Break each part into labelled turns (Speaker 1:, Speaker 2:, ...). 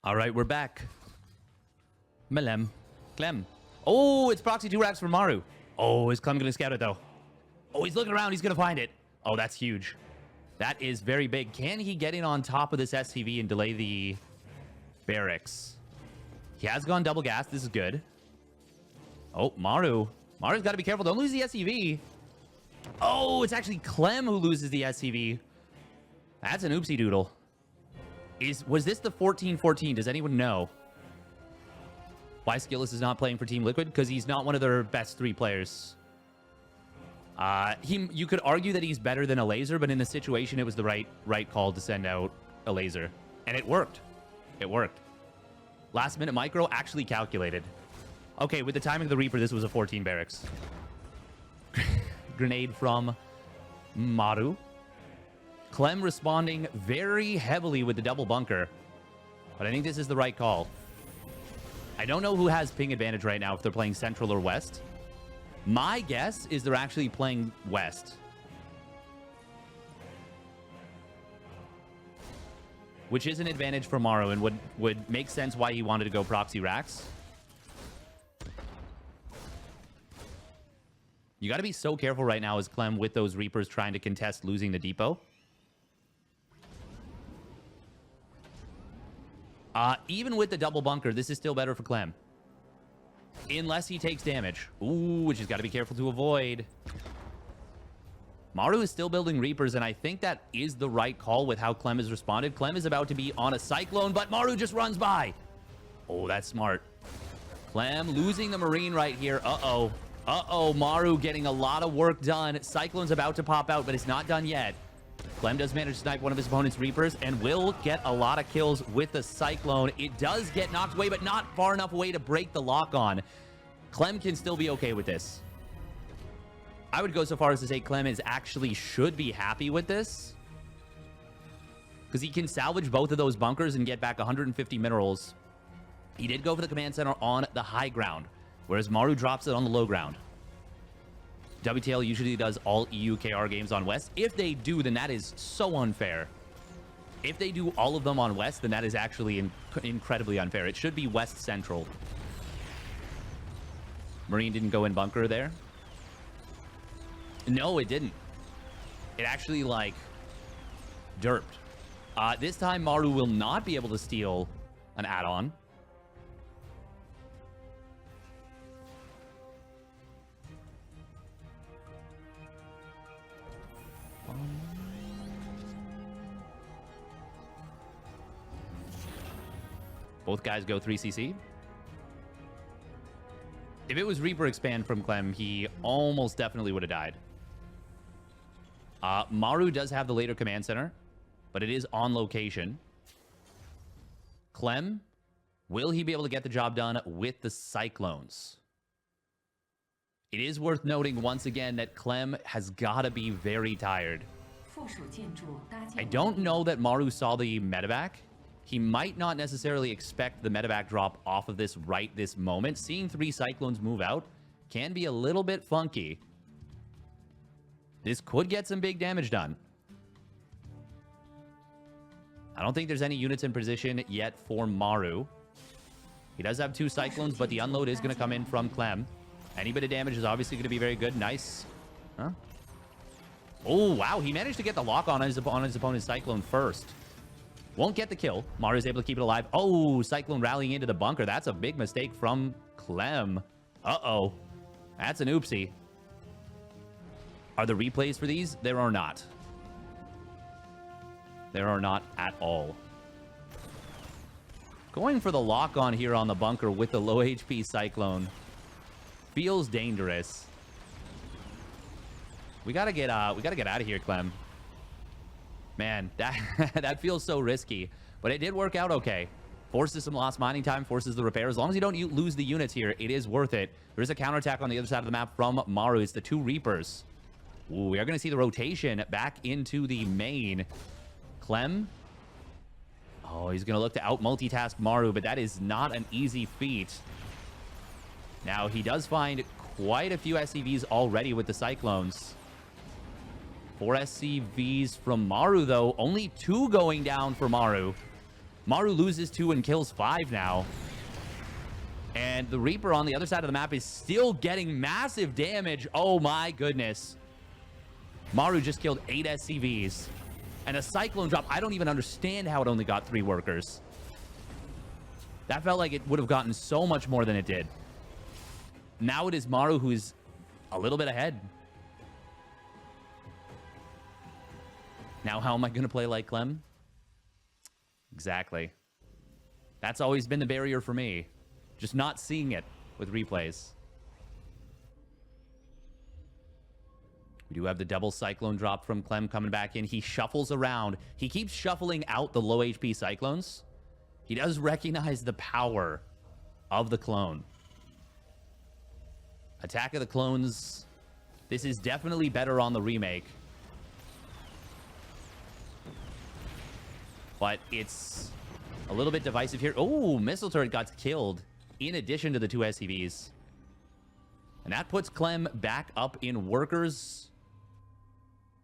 Speaker 1: All right, we're back. Clem. Oh, it's proxy 2 racks for Maru. Oh, is Clem going to scout it, though? Oh, he's looking around. He's going to find it. Oh, that's huge. That is very big. Can he get in on top of this SCV and delay the barracks? He has gone double gas. This is good. Oh, Maru's got to be careful. Don't lose the SCV. Oh, it's actually Clem who loses the SCV. That's an oopsie doodle. Was this the 14-14? Does anyone know why Skillless is not playing for Team Liquid? Because he's not one of their best 3 players. You could argue that he's better than a laser, but in the situation, it was the right call to send out a laser. And it worked. It worked. Last minute micro actually calculated. Okay, with the timing of the Reaper, this was a 14 barracks. Grenade from Maru. Clem responding very heavily with the double bunker. But I think this is the right call. I don't know who has ping advantage right now, if they're playing Central or West. My guess is they're actually playing West. Which is an advantage for Maru and would make sense why he wanted to go proxy racks. You got to be so careful right now as Clem with those Reapers trying to contest losing the depot. Even with the double bunker, this is still better for Clem. Unless he takes damage. Ooh, which he's got to be careful to avoid. Maru is still building Reapers, and I think that is the right call with how Clem has responded. Clem is about to be on a Cyclone, but Maru just runs by. Oh, that's smart. Clem losing the Marine right here. Uh-oh. Uh-oh, Maru getting a lot of work done. Cyclone's about to pop out, but it's not done yet. Clem does manage to snipe one of his opponent's Reapers and will get a lot of kills with the Cyclone. It does get knocked away, but not far enough away to break the lock on. Clem can still be okay with this. I would go so far as to say Clem should be happy with this. Because he can salvage both of those bunkers and get back 150 minerals. He did go for the command center on the high ground, whereas Maru drops it on the low ground. WTL usually does all EU KR games on West. If they do, then that is so unfair. If they do all of them on West, then that is actually incredibly unfair. It should be West Central. Marine didn't go in bunker there. No, it didn't. It actually, like, derped. This time, Maru will not be able to steal an add-on. Both guys go 3cc. If it was Reaper expand from Clem, he almost definitely would have died. Maru does have the later command center, but it is on location. Clem, will he be able to get the job done with the Cyclones? It is worth noting once again that Clem has got to be very tired. I don't know that Maru saw the medevac. He might not necessarily expect the medevac drop off of this right this moment. Seeing 3 Cyclones move out can be a little bit funky. This could get some big damage done. I don't think there's any units in position yet for Maru. He does have 2 Cyclones, but the unload is going to come in from Clem. Any bit of damage is obviously going to be very good. Nice. Huh? Oh, wow. He managed to get the lock on his opponent's Cyclone first. Won't get the kill. Maru is able to keep it alive. Oh, Cyclone rallying into the bunker. That's a big mistake from Clem. Uh-oh. That's an oopsie. Are there replays for these? There are not. There are not at all. Going for the lock on here on the bunker with the low HP Cyclone feels dangerous. We gotta get out of here, Clem. Man, that feels so risky, but it did work out okay. Forces some lost mining time, forces the repair. As long as you don't lose the units here, it is worth it. There is a counterattack on the other side of the map from Maru. It's the 2 Reapers. Ooh, we are going to see the rotation back into the main. Clem. Oh, he's going to look to out-multitask Maru, but that is not an easy feat. Now, he does find quite a few SCVs already with the Cyclones. 4 SCVs from Maru, though. Only 2 going down for Maru. Maru loses 2 and kills 5 now. And the Reaper on the other side of the map is still getting massive damage. Oh my goodness. Maru just killed 8 SCVs. And a Cyclone drop. I don't even understand how it only got 3 workers. That felt like it would have gotten so much more than it did. Now it is Maru who is a little bit ahead. Now how am I going to play like Clem? Exactly. That's always been the barrier for me. Just not seeing it with replays. We do have the double Cyclone drop from Clem coming back in. He shuffles around. He keeps shuffling out the low HP Cyclones. He does recognize the power of the clone. Attack of the Clones. This is definitely better on the remake. But it's a little bit divisive here. Oh, Missile Turret got killed in addition to the 2 SCVs. And that puts Clem back up in workers.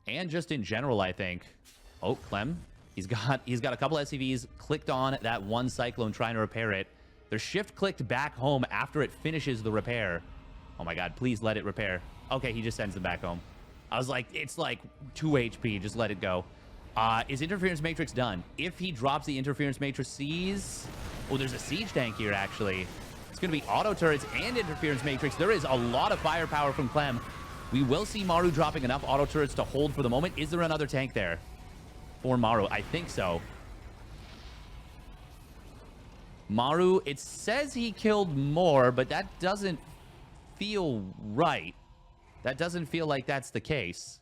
Speaker 1: And just in general, I think. Oh, Clem. He's got a couple SCVs clicked on that one Cyclone trying to repair it. They're shift clicked back home after it finishes the repair. Oh my god, please let it repair. Okay, he just sends them back home. I was like, it's like 2 HP, just let it go. Is Interference Matrix done? If he drops the Interference Matrices... Oh, there's a Siege Tank here, actually. It's going to be Auto Turrets and Interference Matrix. There is a lot of firepower from Clem. We will see Maru dropping enough Auto Turrets to hold for the moment. Is there another tank there for Maru? I think so. Maru, it says he killed more, but that doesn't feel right. That doesn't feel like that's the case.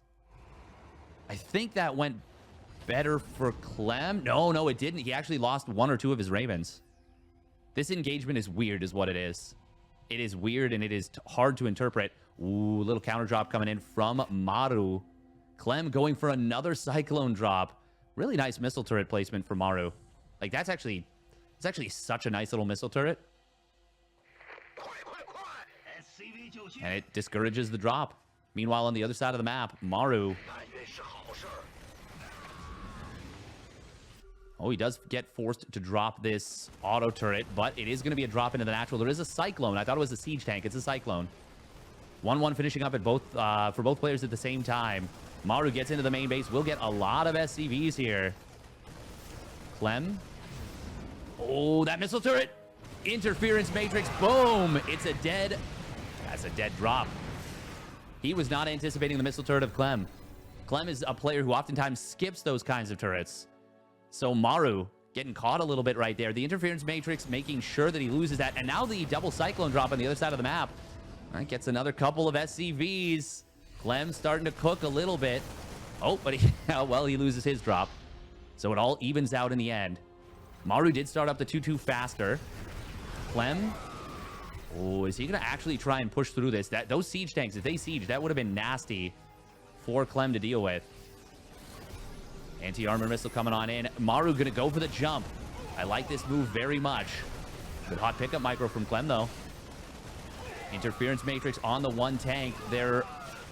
Speaker 1: I think that went better for Clem. No, it didn't. He actually lost 1 or 2 of his Ravens. This engagement is weird is what it is. It is weird and it is hard to interpret. Ooh, little counter drop coming in from Maru. Clem going for another Cyclone drop. Really nice missile turret placement for Maru. Like, it's actually such a nice little missile turret. And it discourages the drop. Meanwhile, on the other side of the map, Maru... Oh, he does get forced to drop this auto turret, but it is going to be a drop into the natural. There is a Cyclone. I thought it was a Siege Tank. It's a Cyclone. 1-1 finishing up at both for both players at the same time. Maru gets into the main base. We'll get a lot of SCVs here. Clem. Oh, that missile turret. Interference Matrix. Boom. It's a dead... That's a dead drop. He was not anticipating the missile turret of Clem. Clem is a player who oftentimes skips those kinds of turrets. So Maru getting caught a little bit right there. The Interference Matrix making sure that he loses that. And now the double Cyclone drop on the other side of the map. That gets another couple of SCVs. Clem starting to cook a little bit. Oh, but he loses his drop. So it all evens out in the end. Maru did start up the 2-2 faster. Clem. Oh, is he going to actually try and push through this? Those Siege Tanks, if they siege, that would have been nasty for Clem to deal with. Anti-armor missile coming on in. Maru going to go for the jump. I like this move very much. Good hot pickup micro from Clem, though. Interference Matrix on the 1 tank.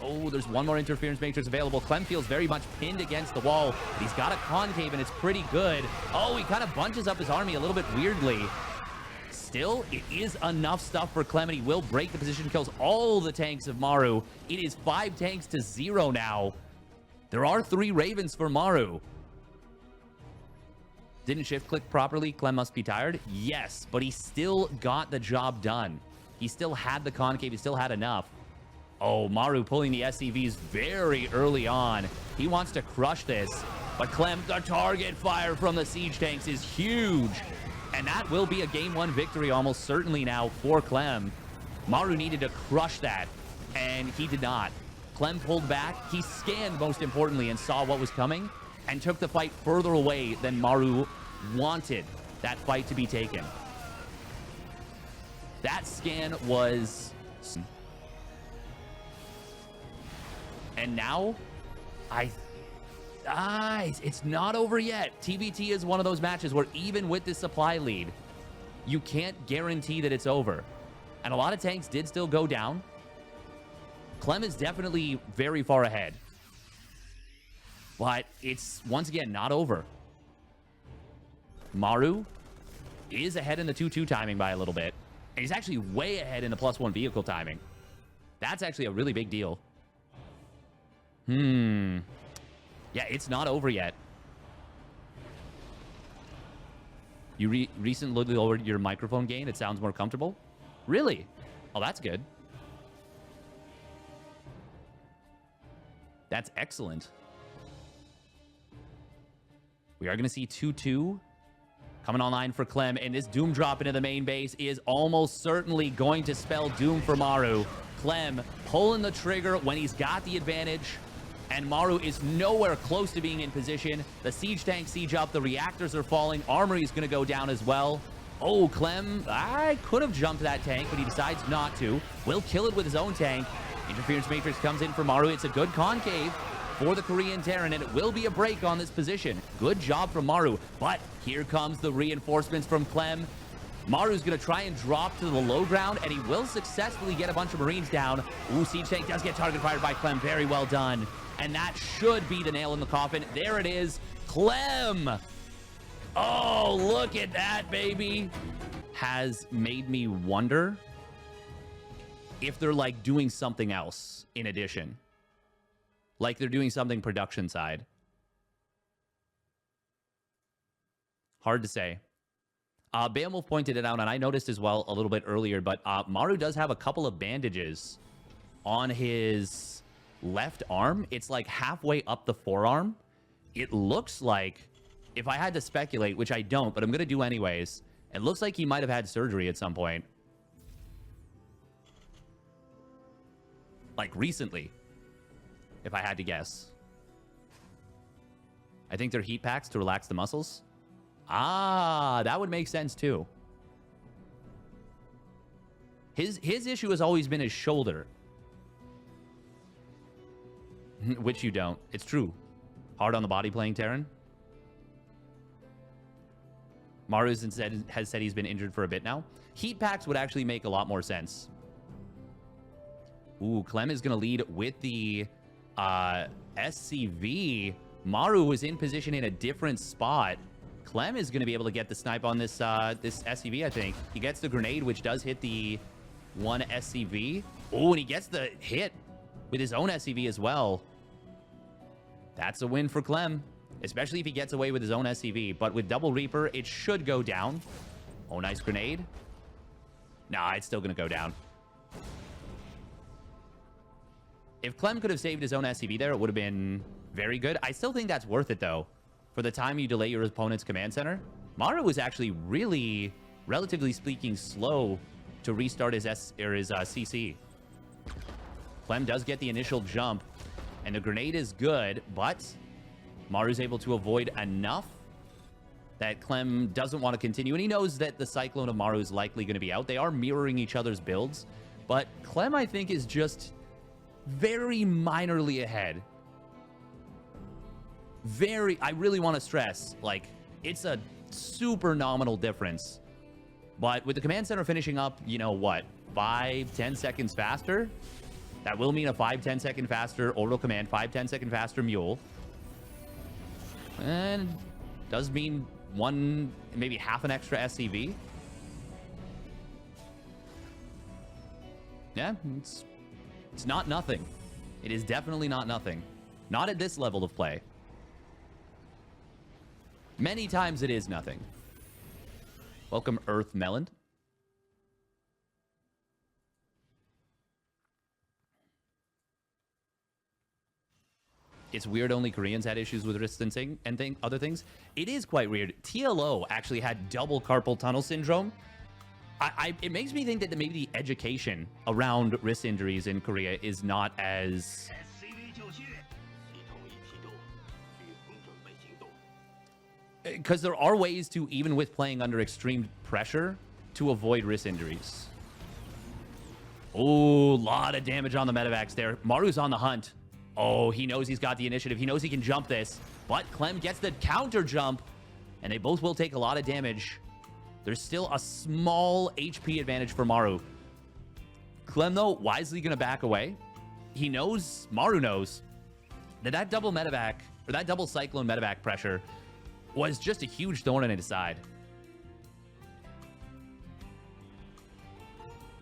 Speaker 1: Oh, there's 1 more Interference Matrix available. Clem feels very much pinned against the wall. But he's got a concave, and it's pretty good. Oh, he kind of bunches up his army a little bit weirdly. Still, it is enough stuff for Clem, and he will break the position, kills all the tanks of Maru. It is 5 tanks to 0 now. There are 3 Ravens for Maru. Didn't shift click properly. Clem must be tired. Yes, but he still got the job done. He still had the concave. He still had enough. Oh, Maru pulling the SCVs very early on. He wants to crush this. But Clem, the target fire from the Siege Tanks is huge. And that will be a Game 1 victory almost certainly now for Clem. Maru needed to crush that, and he did not. Clem pulled back. He scanned, most importantly, and saw what was coming, and took the fight further away than Maru wanted that fight to be taken. That scan was... And now, it's not over yet. TBT is one of those matches where even with this supply lead, you can't guarantee that it's over. And a lot of tanks did still go down. Clem is definitely very far ahead. But it's, once again, not over. Maru is ahead in the 2-2 timing by a little bit. And he's actually way ahead in the +1 vehicle timing. That's actually a really big deal. Yeah, it's not over yet. You recently lowered your microphone gain. It sounds more comfortable. Really? Oh, that's good. That's excellent. We are going to see 2-2 coming online for Clem, and this Doom drop into the main base is almost certainly going to spell doom for Maru. Clem pulling the trigger when he's got the advantage, and Maru is nowhere close to being in position. The siege tank siege up, the reactors are falling, armory is going to go down as well. Oh, Clem, I could have jumped that tank, but he decides not to. Will kill it with his own tank. Interference Matrix comes in for Maru. It's a good concave for the Korean Terran, and it will be a break on this position. Good job from Maru, but here comes the reinforcements from Clem. Maru's going to try and drop to the low ground, and he will successfully get a bunch of Marines down. Ooh, siege tank does get target fired by Clem. Very well done. And that should be the nail in the coffin. There it is. Clem. Oh, look at that, baby. Has made me wonder if they're like doing something else in addition. Like they're doing something production side. Hard to say. Beowulf pointed it out, and I noticed as well a little bit earlier, but Maru does have a couple of bandages on his left arm. It's like halfway up the forearm. It looks like, if I had to speculate, which I don't, but I'm going to do anyways, it looks like he might have had surgery at some point. Like recently, if I had to guess. I think they're heat packs to relax the muscles. Ah, that would make sense too. His issue has always been his shoulder. Which you don't. It's true. Hard on the body playing Terran. Maru has said he's been injured for a bit now. Heat packs would actually make a lot more sense. Ooh, Clem is going to lead with the SCV. Maru was in position in a different spot. Clem is going to be able to get the snipe on this this SCV, I think. He gets the grenade, which does hit the one SCV. Oh, and he gets the hit with his own SCV as well. That's a win for Clem, especially if he gets away with his own SCV. But with Double Reaper, it should go down. Oh, nice grenade. Nah, it's still going to go down. If Clem could have saved his own SCV there, it would have been very good. I still think that's worth it, though. For the time you delay your opponent's command center. Maru was actually really, relatively speaking, slow to restart his CC. Clem does get the initial jump, and the grenade is good, but Maru's able to avoid enough that Clem doesn't want to continue, and he knows that the Cyclone of Maru is likely going to be out. They are mirroring each other's builds, but Clem, I think, is just very minorly ahead. I really want to stress, like, it's a super nominal difference. But with the command center finishing up, you know what, 5-10 seconds faster, that will mean a 5-10 second faster orbital command, 5-10 second faster mule. And does mean one, maybe half an extra SCV. Yeah, it's not nothing. It is definitely not nothing. Not at this level of play. Many times it is nothing. Welcome, Earth Melon. It's weird only Koreans had issues with distancing and other things. It is quite weird. TLO actually had double carpal tunnel syndrome. It makes me think that maybe the education around wrist injuries in Korea is not as... Because there are ways to, even with playing under extreme pressure, to avoid wrist injuries. Oh, a lot of damage on the medevacs there. Maru's on the hunt. Oh, he knows he's got the initiative. He knows he can jump this. But Clem gets the counter jump, and they both will take a lot of damage. There's still a small HP advantage for Maru. Clem, though, wisely going to back away. He knows, Maru knows, that double medevac, or that double Cyclone medevac pressure, was just a huge thorn in his side.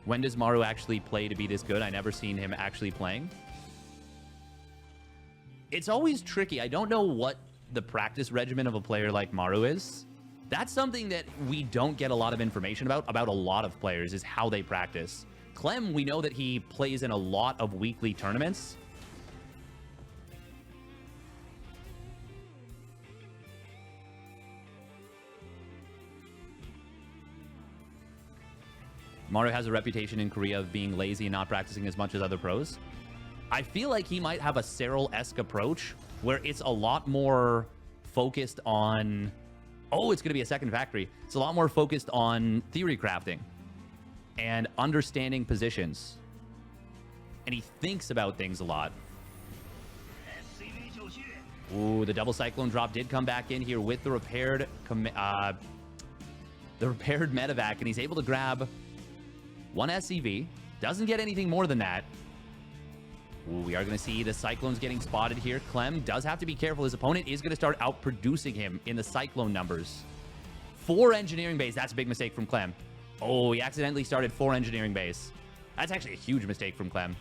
Speaker 1: When does Maru actually play to be this good? I never seen him actually playing. It's always tricky. I don't know what the practice regimen of a player like Maru is. That's something that we don't get a lot of information about a lot of players, is how they practice. Clem, we know that he plays in a lot of weekly tournaments. Maru has a reputation in Korea of being lazy and not practicing as much as other pros. I feel like he might have a Serral-esque approach where it's a lot more focused on... Oh, it's going to be a second factory. It's a lot more focused on theory crafting and understanding positions. And he thinks about things a lot. Ooh, the double cyclone drop did come back in here with the repaired medevac, and he's able to grab one SCV. Doesn't get anything more than that. Ooh, we are going to see the Cyclones getting spotted here. Clem does have to be careful. His opponent is going to start outproducing him in the Cyclone numbers. 4 engineering bays. That's a big mistake from Clem. Oh, he accidentally started 4 engineering bays. That's actually a huge mistake from Clem.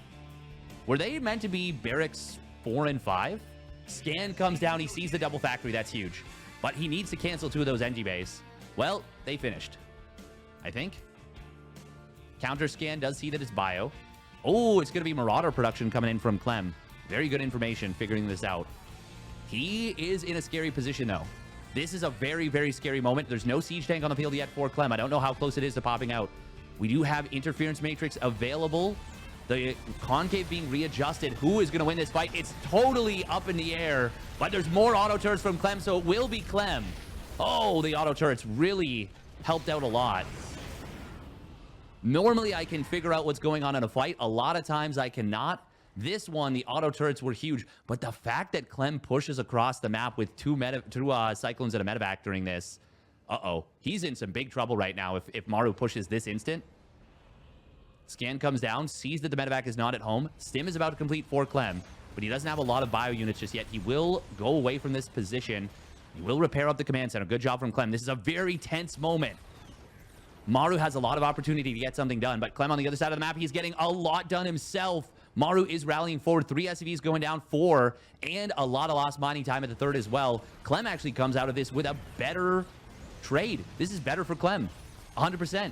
Speaker 1: Were they meant to be barracks 4 and 5? Scan comes down. He sees the double factory. That's huge. But he needs to cancel 2 of those engi bays. Well, they finished, I think. Counter scan does see that it's bio. Oh, it's going to be Marauder production coming in from Clem. Very good information figuring this out. He is in a scary position, though. This is a very, very scary moment. There's no siege tank on the field yet for Clem. I don't know how close it is to popping out. We do have interference matrix available. The concave being readjusted. Who is going to win this fight? It's totally up in the air, but there's more auto turrets from Clem, so it will be Clem. Oh, the auto turrets really helped out a lot. Normally, I can figure out what's going on in a fight. A lot of times, I cannot. This one, the auto turrets were huge. But the fact that Clem pushes across the map with two Cyclones and a medevac during this, he's in some big trouble right now if Maru pushes this instant. Scan comes down, sees that the medevac is not at home. Stim is about to complete for Clem, but he doesn't have a lot of bio units just yet. He will go away from this position. He will repair up the command center. Good job from Clem. This is a very tense moment. Maru has a lot of opportunity to get something done, but Clem on the other side of the map, he's getting a lot done himself. Maru is rallying forward. 3 SCVs going down, 4, and a lot of lost mining time at the 3rd as well. Clem actually comes out of this with a better trade. This is better for Clem, 100%.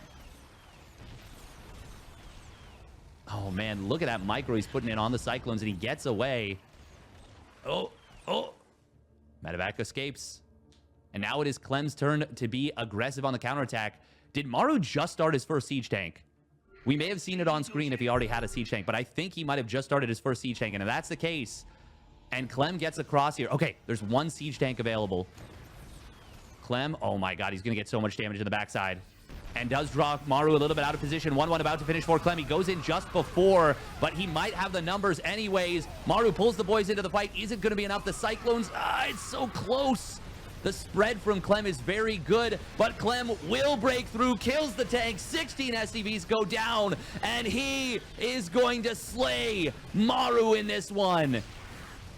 Speaker 1: Oh, man, look at that micro he's putting in on the Cyclones, and he gets away. Oh. Medevac escapes. And now it is Clem's turn to be aggressive on the counterattack. Did Maru just start his first siege tank? We may have seen it on screen if he already had a siege tank, but I think he might have just started his first siege tank. And if that's the case, and Clem gets across here. Okay, there's 1 siege tank available. Clem, oh my god, he's going to get so much damage in the backside. And does draw Maru a little bit out of position. 1-1 about to finish for Clem. He goes in just before, but he might have the numbers anyways. Maru pulls the boys into the fight. Is it going to be enough? The Cyclones, it's so close. The spread from Clem is very good, but Clem will break through, kills the tank. 16 SCVs go down, and he is going to slay Maru in this one.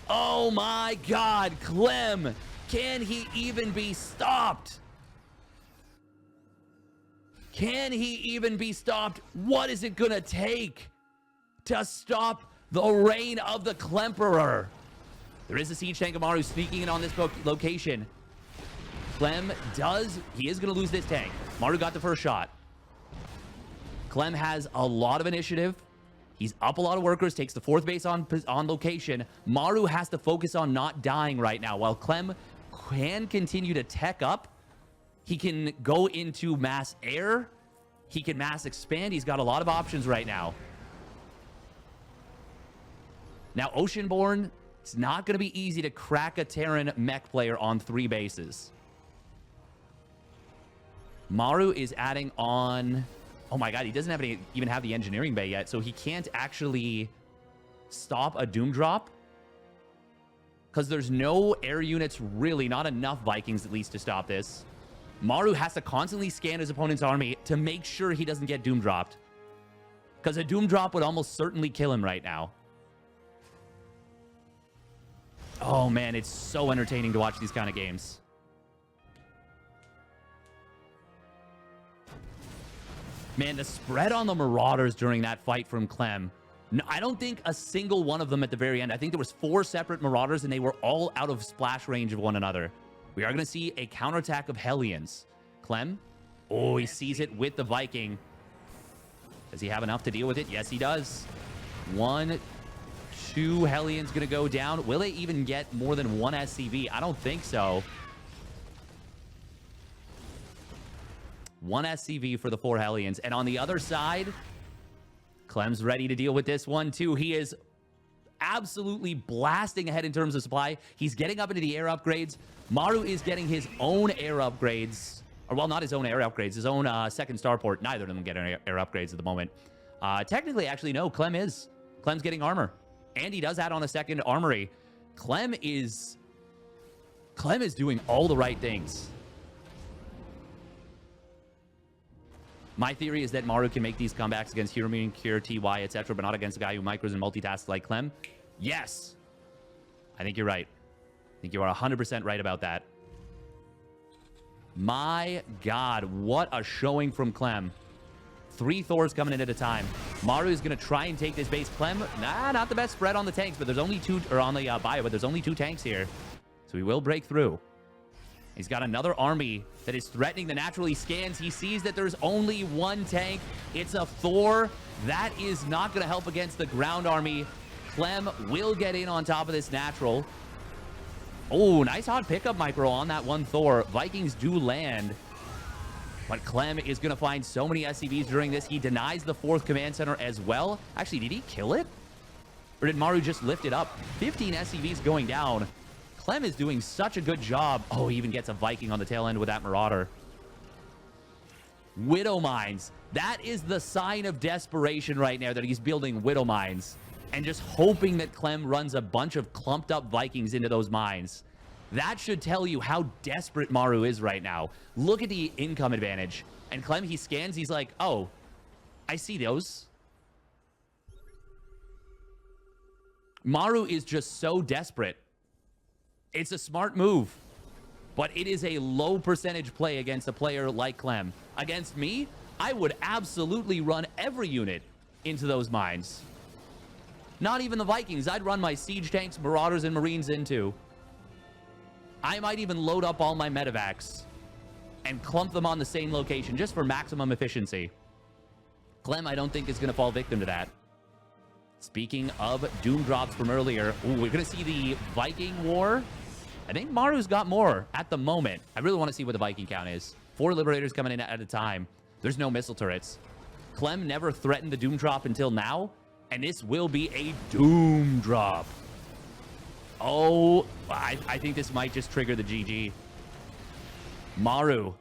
Speaker 1: Oh my god, Clem, can he even be stopped? Can he even be stopped? What is it gonna take to stop the reign of the Klemperer? There is a siege tank of Maru sneaking in on this location. Clem he is going to lose this tank. Maru got the first shot. Clem has a lot of initiative. He's up a lot of workers, takes the 4th base on location. Maru has to focus on not dying right now. While Clem can continue to tech up, he can go into mass air. He can mass expand. He's got a lot of options right now. Now, Oceanborn, it's not going to be easy to crack a Terran mech player on 3 bases. Maru is adding on... Oh my god, he doesn't even have the engineering bay yet, so he can't actually stop a Doom Drop. Because there's no air units, really, not enough Vikings at least to stop this. Maru has to constantly scan his opponent's army to make sure he doesn't get Doom Dropped. Because a Doom Drop would almost certainly kill him right now. Oh man, it's so entertaining to watch these kind of games. Man, the spread on the Marauders during that fight from Clem. No, I don't think a single one of them at the very end. I think there was 4 separate Marauders, and they were all out of splash range of one another. We are going to see a counterattack of Hellions. Clem. Oh, he sees it with the Viking. Does he have enough to deal with it? Yes, he does. 1, 2 Hellions going to go down. Will they even get more than 1 SCV? I don't think so. 1 SCV for the 4 Hellions. And on the other side, Clem's ready to deal with this one too. He is absolutely blasting ahead in terms of supply. He's getting up into the air upgrades. Maru is getting his own air upgrades. Or, well, not his own air upgrades. His own second starport. Neither of them get air upgrades at the moment. Technically, actually, no. Clem is. Clem's getting armor. And he does add on a second armory. Clem is doing all the right things. My theory is that Maru can make these comebacks against Hero Immune, Cure, TY, etc., but not against a guy who micros and multitasks like Clem. Yes! I think you're right. I think you are 100% right about that. My God, what a showing from Clem. 3 Thors coming in at a time. Maru is going to try and take this base. Clem, nah, not the best spread on the tanks, but there's only 2, or on the bio, but there's only 2 tanks here. So he will break through. He's got another army that is threatening the natural. He scans. He sees that there's only 1 tank. It's a Thor. That is not going to help against the ground army. Clem will get in on top of this natural. Oh, nice hot pickup micro on that 1 Thor. Vikings do land. But Clem is going to find so many SCVs during this. He denies the 4th command center as well. Actually, did he kill it? Or did Maru just lift it up? 15 SCVs going down. Clem is doing such a good job. Oh, he even gets a Viking on the tail end with that Marauder. Widow Mines. That is the sign of desperation right now, that he's building Widow Mines and just hoping that Clem runs a bunch of clumped up Vikings into those mines. That should tell you how desperate Maru is right now. Look at the income advantage. And Clem, he scans. He's like, oh, I see those. Maru is just so desperate. It's a smart move, but it is a low percentage play against a player like Clem. Against me, I would absolutely run every unit into those mines. Not even the Vikings. I'd run my siege tanks, Marauders, and Marines into. I might even load up all my medevacs and clump them on the same location just for maximum efficiency. Clem, I don't think, is going to fall victim to that. Speaking of Doom drops from earlier, ooh, we're going to see the Viking War. I think Maru's got more at the moment. I really want to see what the Viking count is. 4 Liberators coming in at a time. There's no missile turrets. Clem never threatened the Doom drop until now, and this will be a Doom drop. Oh, I think this might just trigger the GG. Maru.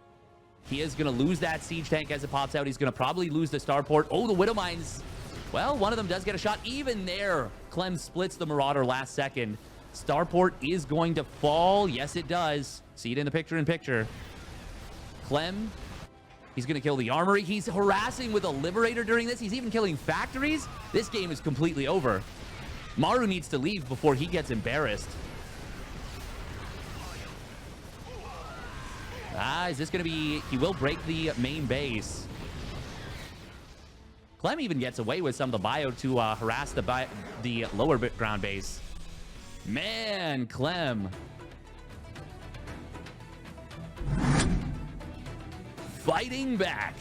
Speaker 1: He is going to lose that siege tank as it pops out. He's going to probably lose the starport. Oh, the Widow Mines. Well, one of them does get a shot. Even there, Clem splits the Marauder last second. Starport is going to fall. Yes, it does. See it in the picture-in-picture. Clem, he's going to kill the armory. He's harassing with a Liberator during this. He's even killing factories. This game is completely over. Maru needs to leave before he gets embarrassed. Is this going to be... He will break the main base. Clem even gets away with some of the bio to harass the lower ground base. Man, Clem. Fighting back.